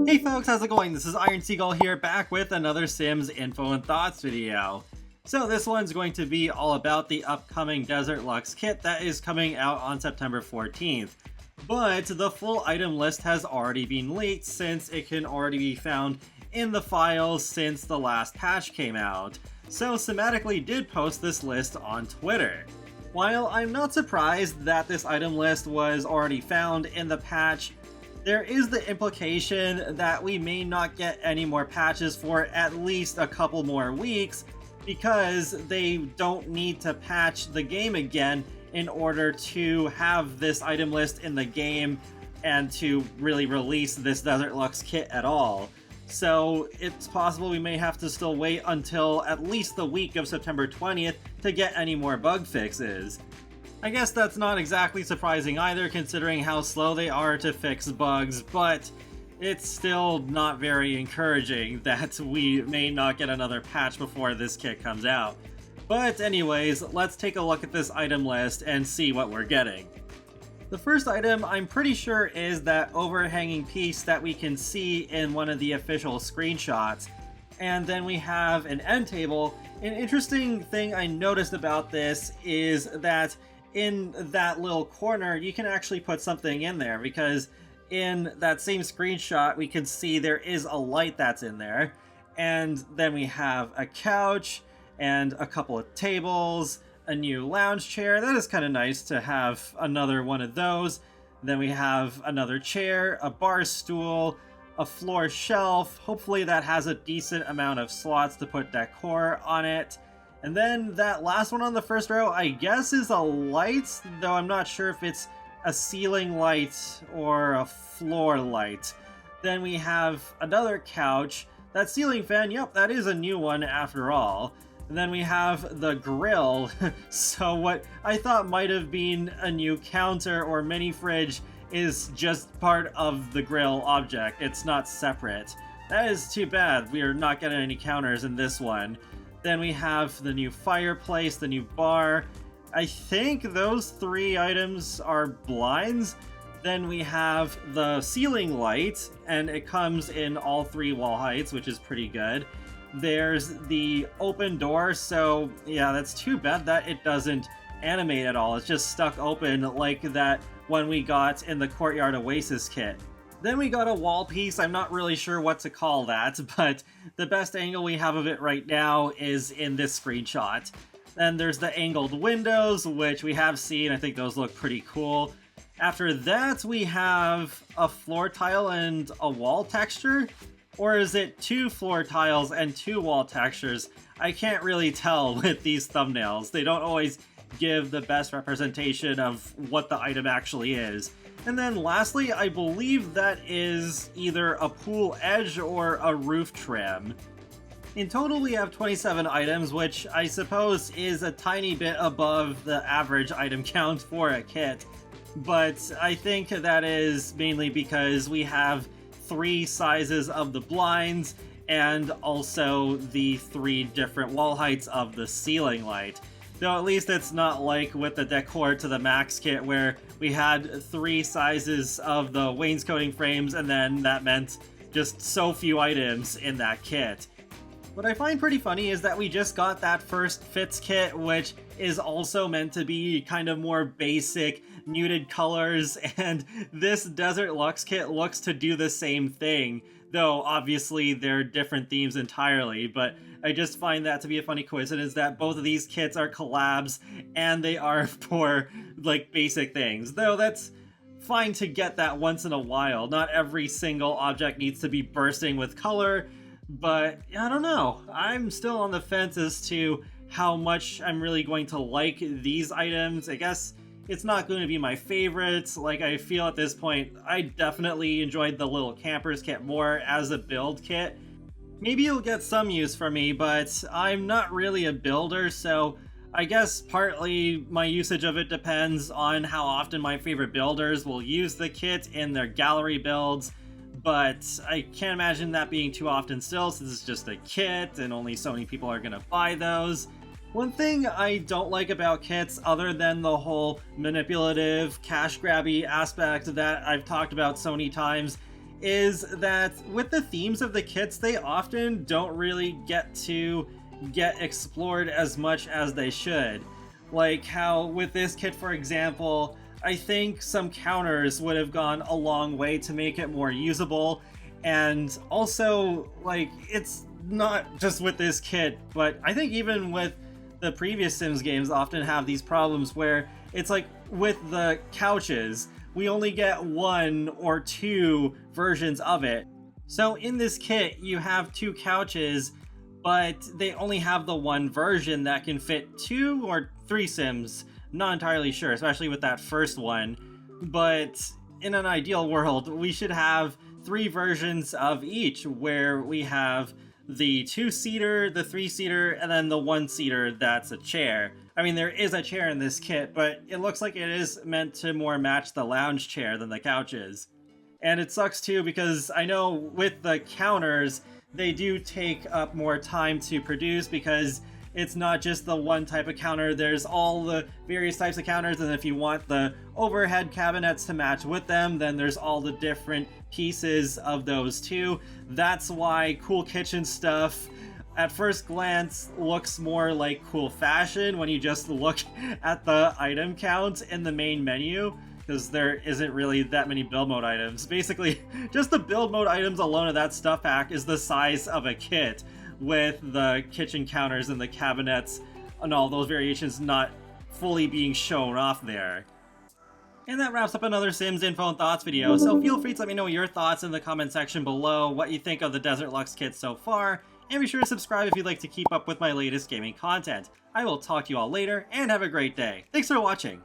Hey folks, how's it going? This is Iron Seagull here, back with another Sims Info and Thoughts video. So this one's going to be all about the upcoming Desert Luxe kit that is coming out on September 14th. But the full item list has already been leaked since it can already be found in the files since the last patch came out. So Sematically did post this list on Twitter. While I'm not surprised that this item list was already found in the patch, there is the implication that we may not get any more patches for at least a couple more weeks because they don't need to patch the game again in order to have this item list in the game and to really release this Desert Luxe kit at all. So it's possible we may have to still wait until at least the week of September 20th to get any more bug fixes. I guess that's not exactly surprising either, considering how slow they are to fix bugs, but it's still not very encouraging that we may not get another patch before this kit comes out. But anyways, let's take a look at this item list and see what we're getting. The first item I'm pretty sure is that overhanging piece that we can see in one of the official screenshots. And then we have an end table. An interesting thing I noticed about this is that in that little corner, you can actually put something in there, because in that same screenshot, we can see there is a light that's in there. And then we have a couch and a couple of tables, a new lounge chair. That is kind of nice to have another one of those. Then we have another chair, a bar stool, a floor shelf. Hopefully that has a decent amount of slots to put decor on it. And then that last one on the first row, I guess, is a light, though I'm not sure if it's a ceiling light or a floor light. Then we have another couch. That ceiling fan, yep, that is a new one after all. And then we have the grill. So what I thought might have been a new counter or mini fridge is just part of the grill object. It's not separate. That is too bad. We are not getting any counters in this one. Then we have the new fireplace, the new bar. I think those three items are blinds. Then we have the ceiling light, and it comes in all three wall heights, which is pretty good. There's the open door, so yeah, that's too bad that it doesn't animate at all. It's just stuck open like that one we got in the Courtyard Oasis kit. Then we got a wall piece. I'm not really sure what to call that, but the best angle we have of it right now is in this screenshot. Then there's the angled windows, which we have seen. I think those look pretty cool. After that, we have a floor tile and a wall texture. Or is it two floor tiles and two wall textures? I can't really tell with these thumbnails. They don't always give the best representation of what the item actually is. And then lastly, I believe that is either a pool edge or a roof trim. In total, we have 27 items, which I suppose is a tiny bit above the average item count for a kit. But I think that is mainly because we have three sizes of the blinds and also the three different wall heights of the ceiling light. Though at least it's not like with the Decor to the Max kit where we had three sizes of the wainscoting frames and then that meant just so few items in that kit. What I find pretty funny is that we just got that first Fits kit, which is also meant to be kind of more basic, muted colors, and this Desert Luxe kit looks to do the same thing, though obviously they're different themes entirely, but I just find that to be a funny coincidence that both of these kits are collabs and they are for like basic things, though that's fine to get that once in a while. Not every single object needs to be bursting with color, but I don't know. I'm still on the fence as to how much I'm really going to like these items. I guess it's not going to be my favorites. Like, I feel at this point, I definitely enjoyed the little campers kit more as a build kit. Maybe you'll get some use from me, but I'm not really a builder, so I guess partly my usage of it depends on how often my favorite builders will use the kit in their gallery builds, but I can't imagine that being too often still, since it's just a kit and only so many people are going to buy those. One thing I don't like about kits, other than the whole manipulative, cash grabby aspect that I've talked about so many times, is that with the themes of the kits, they often don't really get explored as much as they should. Like how with this kit, for example, I think some counters would have gone a long way to make it more usable. And also, like, it's not just with this kit, but I think even with the previous Sims games often have these problems where it's like with the couches, we only get 1 or 2 versions of it. So in this kit, you have 2 couches, but they only have the 1 version that can fit 2 or 3 Sims. Not entirely sure, especially with that first one. But in an ideal world, we should have 3 versions of each, where we have the 2-seater, the 3-seater, and then the 1-seater that's a chair. I mean, there is a chair in this kit, but it looks like it is meant to more match the lounge chair than the couches. And it sucks too, because I know with the counters, they do take up more time to produce, because it's not just the one type of counter, there's all the various types of counters, and if you want the overhead cabinets to match with them, then there's all the different pieces of those too. That's why cool kitchen stuff at first glance looks more like cool fashion when you just look at the item count in the main menu, because there isn't really that many build mode items. Basically, just the build mode items alone of that stuff pack is the size of a kit, with the kitchen counters and the cabinets and all those variations not fully being shown off there. And that wraps up another Sims info and thoughts video, so feel free to let me know your thoughts in the comment section below, what you think of the Desert Luxe kit so far, and be sure to subscribe if you'd like to keep up with my latest gaming content. I will talk to you all later, and have a great day. Thanks for watching!